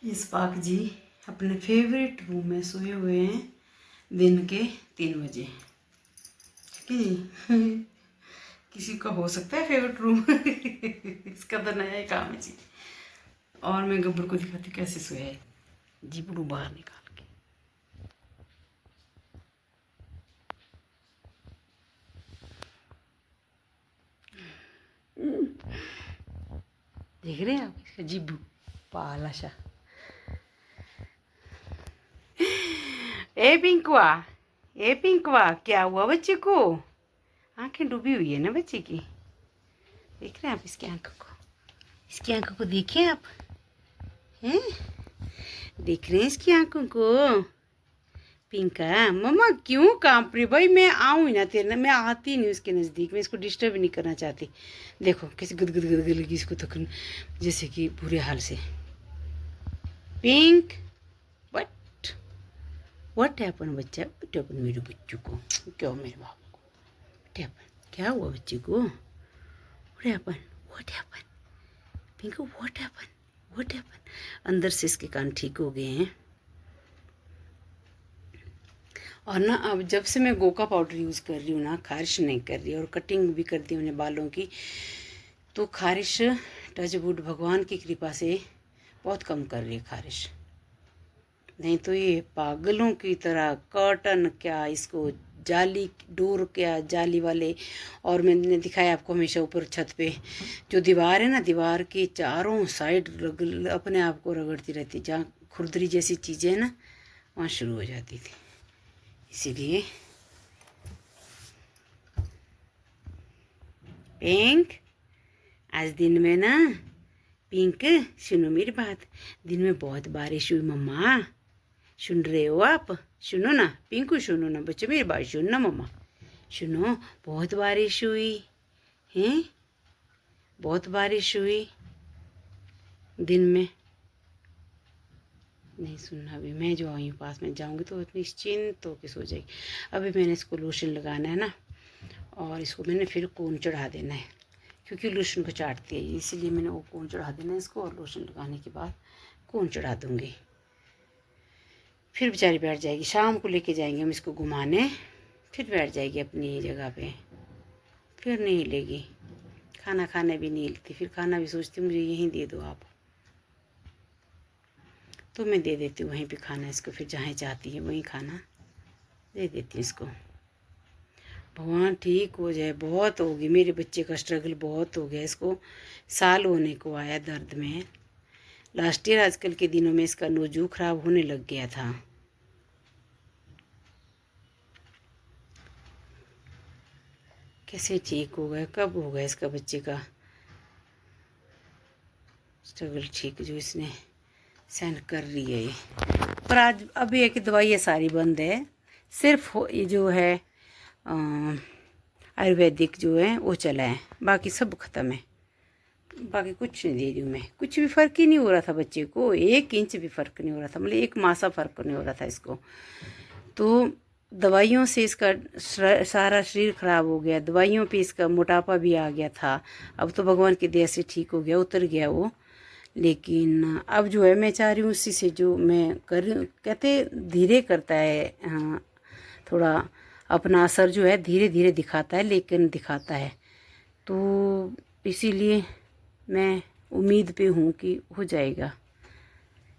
इस्पाक जी अपने favourite room में सोए हुए हैं दिन के 3 बजे। ठीक है जी। किसी का हो सकता है फेवरेट रूम इसका तो नया ही काम है जी। और मैं गब्बर को दिखाती कैसे सोया है जी, बड़ू बाहर निकाल के। देख रहे हैं आप इसका जिब्बू पाला सा। ए पिंकुआ क्या हुआ बच्चे को? आंखें डूबी हुई है ना बच्चे की। देख रहे हैं आप इसकी आंखों को? इसकी आंखों को देखें आप हैं? देख रहे हैं इसकी आंखों को? पिंका मम्मा क्यों कांप रही? भाई मैं आऊँ ही ना तेरे ना, मैं आती नहीं उसके नज़दीक, मैं इसको डिस्टर्ब नहीं करना चाहती। देखो कैसे गुदगुद गुदगुद लगी इसको तक, जैसे कि बुरे हाल से। पिंक व्हाट व्हाट हैपन बच्चा? व्हाट हैपन मेरे बच्चों को? क्या मेरे बाबू को? What happen? क्या हुआ बच्चे को? What happen? What happen? Pink what happen? What happen? अंदर से इसके कान ठीक हो गए हैं। और ना अब जब से मैं गोका पाउडर यूज़ कर रही हूँ ना, खारिश नहीं कर रही, और कटिंग भी कर दी उन्हें बालों की, तो खारिश टचवुड भगवान की कृपा से बहुत कम कर रही है खारिश। नहीं तो ये पागलों की तरह कर्टन क्या, इसको जाली डोर क्या, जाली वाले। और मैंने दिखाया आपको हमेशा ऊपर छत पे जो दीवार है ना, दीवार के चारों साइड अपने आप को रगड़ती रहती, जहाँ खुरदरी जैसी चीज़ें हैं ना वहाँ शुरू हो जाती थी। इसीलिए पिंक आज दिन में ना, पिंक सुनो मेरी बात, दिन में बहुत बारिश हुई मम्मा, सुन रहे हो आप? सुनो ना पिंकू, सुनो ना बच्चे मेरी बात सुनो ना मम्मा, सुनो बहुत बारिश हुई हैं, बहुत बारिश हुई दिन में। नहीं सुनना, अभी मैं जो आई हूँ पास में जाऊँगी तो निश्चिंत होकर सो जाएगी। अभी मैंने इसको लोशन लगाना है ना, और इसको मैंने फिर कोन चढ़ा देना है, क्योंकि लोशन को चाटती है, इसीलिए मैंने वो कोन चढ़ा देना है इसको, और लोशन लगाने के बाद कोन चढ़ा दूँगी। फिर बेचारी बैठ जाएगी, शाम को लेके जाएंगे हम इसको घुमाने, फिर बैठ जाएगी अपनी जगह पे, फिर नहीं हिलेगी। खाना खाने भी नहीं हिलती, फिर खाना भी सोचती मुझे यहीं दे दो आप, तो मैं दे देती हूँ वहीं पे खाना इसको, फिर जहाँ चाहती है वहीं खाना दे देती हूँ इसको। भगवान ठीक हो जाए, बहुत हो गई मेरे बच्चे का स्ट्रगल, बहुत हो गया इसको, साल होने को आया दर्द में। लास्ट ईयर आजकल के दिनों में इसका नोजू खराब होने लग गया था। कैसे ठीक हो गया, कब हो गया इसका बच्चे का स्ट्रगल ठीक, जो इसने सहन कर रही है ये। पर आज अभी है कि दवाइयाँ सारी बंद है, सिर्फ ये जो है आयुर्वेदिक जो है वो चला है, बाकी सब ख़त्म है। बाकी कुछ नहीं दे रही हूँ मैं, कुछ भी फ़र्क ही नहीं हो रहा था बच्चे को, 1 इंच भी फ़र्क नहीं हो रहा था, मतलब 1 मासा फ़र्क नहीं हो रहा था इसको। तो दवाइयों से इसका सारा शरीर ख़राब हो गया, दवाइयों पे इसका मोटापा भी आ गया था। अब तो भगवान की दया से ठीक हो गया, उतर गया वो। लेकिन अब जो है मैं चाह रही हूँ उसी से जो मैं कर रही हूँ, कहते धीरे करता है, थोड़ा अपना असर जो है धीरे धीरे दिखाता है, लेकिन दिखाता है। तो इसीलिए मैं उम्मीद पे हूँ कि हो जाएगा।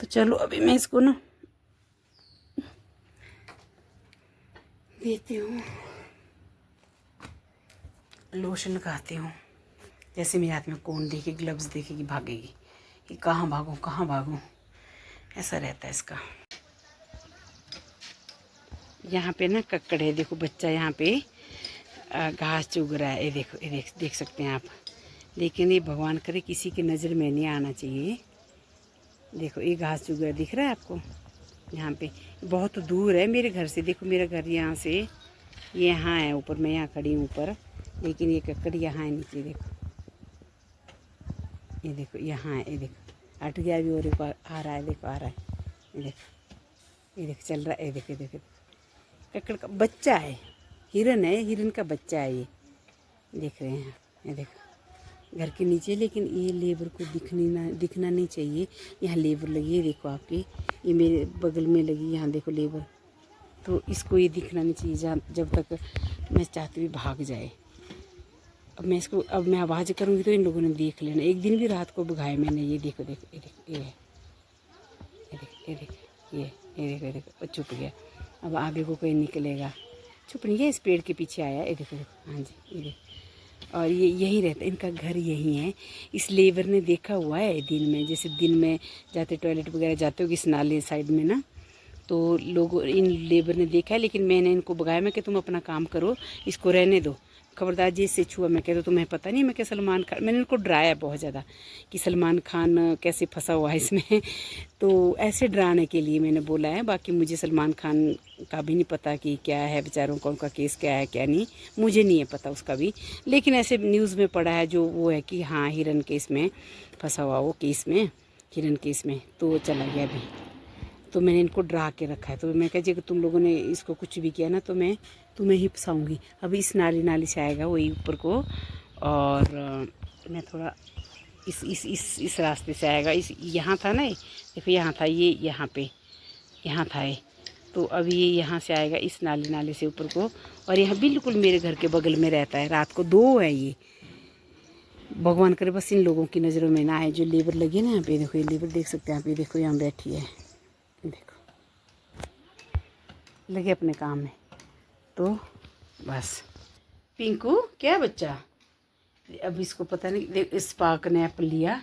तो चलो अभी मैं इसको ना देती हूँ, लोशन लगाती हूँ। जैसे मेरे हाथ में कोन देखे, ग्लव्स देखेगी भागेगी कि कहाँ भागूँ कहाँ भागूँ, ऐसा रहता है इसका। यहाँ पे ना कक्कड़ है, देखो बच्चा यहाँ पे घास चुग रहा है, ये देखो, ये देख सकते हैं आप। लेकिन ये भगवान करे किसी की नज़र में नहीं आना चाहिए। देखो ये घास चुग रहा दिख रहा है आपको, यहाँ पे बहुत दूर है मेरे घर से। देखो मेरा घर यहाँ से ये यहाँ है ऊपर, मैं यहाँ खड़ी हूँ ऊपर, लेकिन ये कक्कड़ यहाँ है नीचे। देखो ये देखो यहाँ है, ये देखो हट गया भी, और आ रहा है, देखो आ रहा है, ये देखो, ये देखो चल रहा है, ये देखो, ये देखो कक्कड़ का बच्चा है, हिरन है, हिरन का बच्चा है ये, देख रहे हैं ये देखो घर के नीचे, लेकिन ये लेबर को दिखना नहीं चाहिए। यहाँ लेबर लगी है, देखो आपकी, ये मेरे बगल में लगी, यहाँ देखो लेबर, तो इसको ये दिखना नहीं चाहिए जब तक मैं चाहती हूँ भाग जाए। अब मैं आवाज़ करूँगी तो इन लोगों ने देख लेना। एक दिन भी रात को भगाया मैंने, ये देखो देखो, ये देखो, ये देखो, छुप गया। अब आगे को कोई निकलेगा, छुप नहीं गया, इस पेड़ के पीछे आया, ये देखो देखो, हाँ जी, ये देखो। और ये यहीं रहता है, इनका घर यहीं है। इस लेबर ने देखा हुआ है दिन में, जैसे दिन में जाते टॉयलेट वगैरह जाते हो इस नाले साइड में ना, तो लोग इन लेबर ने देखा है। लेकिन मैंने इनको भगाया, मैं कि तुम अपना काम करो, इसको रहने दो, खबरदार जी इससे छुआ। मैं कहता तो तुम्हें पता नहीं मैं क्या सलमान खान, मैंने इनको डराया बहुत ज़्यादा कि सलमान खान कैसे फंसा हुआ है इसमें तो ऐसे डराने के लिए मैंने बोला है। बाकी मुझे सलमान खान का भी नहीं पता कि क्या है बेचारों का, उनका केस क्या है क्या नहीं, मुझे नहीं है पता उसका भी। लेकिन ऐसे न्यूज़ में पड़ा है जो वो है कि हाँ हिरन केस में फंसा हुआ, वो केस में, हिरन केस में, तो चला गया अभी। तो मैंने इनको डरा के रखा है। तो मैं कह जी कि तुम लोगों ने इसको कुछ भी किया ना तो मैं तुम्हें ही फंसाऊँगी। अभी इस नाली से आएगा वही ऊपर को, और मैं थोड़ा इस रास्ते से आएगा। इस यहाँ था ना, देखो यहाँ था, ये यहाँ था ये, तो अभी ये यहाँ से आएगा इस नाली से ऊपर को, और यहाँ बिल्कुल मेरे घर के बगल में रहता है। रात को 2 है ये, भगवान करे बस इन लोगों की नज़रों में ना आए। जो लेबर लगी है ना यहाँ पे, देखो ये लेबर देख सकते हैं यहाँ पे, देखो यहाँ बैठी है, देखो लगे अपने काम में। तो बस पिंकू क्या बच्चा, अब इसको पता नहीं, देख स्पार्क ने एप्पल लिया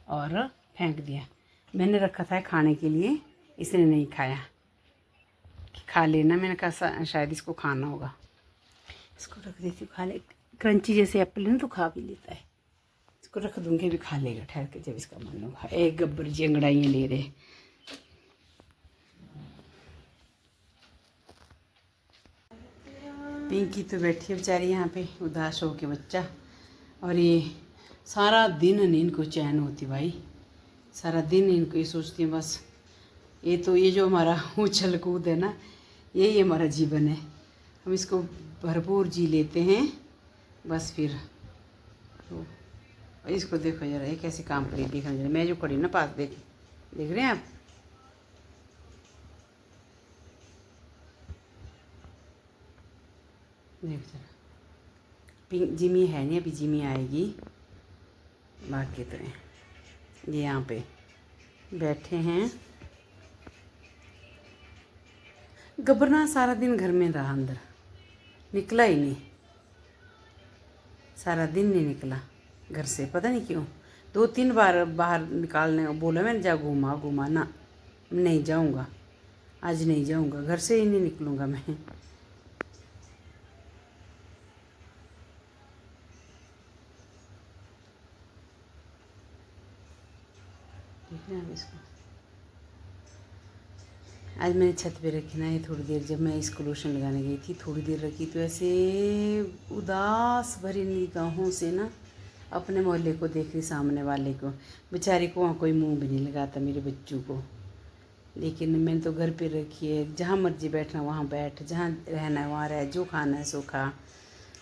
और फेंक दिया। मैंने रखा था खाने के लिए, इसने नहीं खाया, खा लेना। मैंने कहा शायद इसको खाना होगा, इसको रख देती हूँ, खा ले। क्रंची जैसे एप्पल है ना तो खा भी लेता है। इसको रख दूँगी, अभी खा लेगा ठहर के जब इसका मन होगा। एक गब्बर जी अंगड़ाइयाँ ले रहे। पिंकी तो बैठी है बेचारी यहाँ पे उदास हो के बच्चा, और ये सारा दिन इनको चैन होती भाई, सारा दिन इनको ये सोचती है बस, ये जो हमारा उछल कूद है ना, यही हमारा जीवन है, हम इसको भरपूर जी लेते हैं बस। फिर तो इसको देखो जरा, ये कैसे काम करी, देखना जरा, मैं जो खड़ी ना पास, देख रहे हैं आप, देख जरा। जिमी है नहीं, अभी जिमी आएगी। बाकी तो ये यहाँ पे बैठे हैं। गबरना सारा दिन घर में रहा, अंदर निकला ही नहीं, सारा दिन नहीं निकला घर से, पता नहीं क्यों। 2-3 बार बाहर निकालने बोला मैंने, जा घूमा ना, नहीं जाऊँगा आज, नहीं जाऊँगा, घर से ही नहीं निकलूँगा मैं। देख रहे हैं इसको, आज मैंने छत पे रखी ना ये थोड़ी देर, जब मैं इसको लोशन लगाने गई थी थोड़ी देर रखी, तो ऐसे उदास भरी निगाहों से ना अपने मोहल्ले को देख रही, सामने वाले को, बेचारे को वहाँ कोई मुंह भी नहीं लगाता मेरे बच्चों को। लेकिन मैंने तो घर पे रखी है, जहाँ मर्जी बैठना वहाँ बैठ, जहाँ रहना है वहाँ रह, जो खाना है सो खा।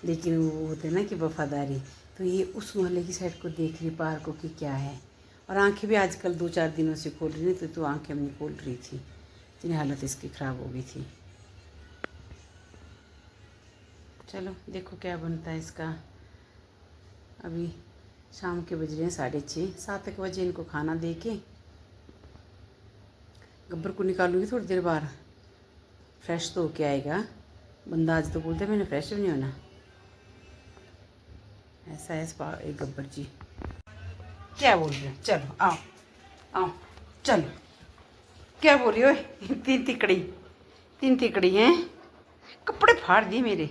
लेकिन वो होते ना कि वफादारी, तो ये उस मोहल्ले की साइड को देख रही, पार्कों की क्या है। और आंखें भी आजकल 2-4 दिनों से खोल रही थी, तो आंखें नहीं खोल रही थी, इतनी हालत इसकी ख़राब हो गई थी। चलो देखो क्या बनता है इसका। अभी शाम के बज रहे हैं 6:30, 7 बजे इनको खाना दे के गब्बर को निकालूंगी थोड़ी देर बाहर, फ्रेश तो होके आएगा बंदा। आज तो बोलते मैंने फ्रेश भी नहीं होना, ऐसा है एक गब्बर जी। क्या बोल रहे हो, चलो आओ आओ चलो, क्या बोल रही हो, तीन तिकड़ी हैं, कपड़े फाड़ दिए मेरे।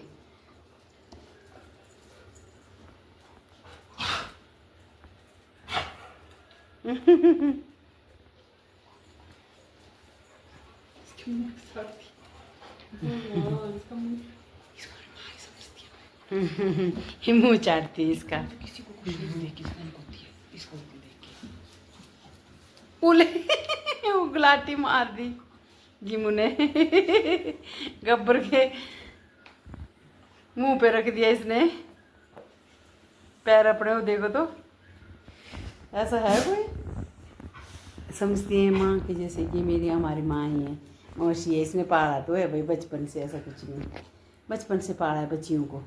मुँह चाटती है इसका, गुलाटी मार दी गिमू ने, गब्बर के मुंह पे रख दिया इसने। पैर अपने वो देखो तो, ऐसा है कोई? समझती है माँ कि जैसे कि मेरी हमारी माँ ही है, मौसी है, इसने पाला तो है भाई बचपन से, ऐसा कुछ नहीं, बचपन से पाला है बच्चियों को।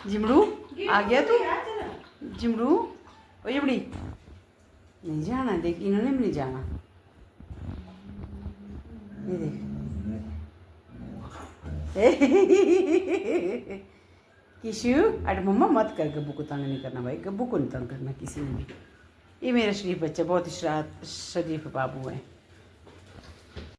जिमड़ू आ गया तू? जिमड़ू ओ जिमड़ी, नहीं जाना, देख इन्होंने भी नहीं जाना, ये देख किशु अरे मम्मा मत कर, गब्बू को तंग नहीं करना भाई, गब्बू को नहीं तंग करना किसी ने भी। ये मेरा शरीफ बच्चा बहुत ही शरीफ बाबू है।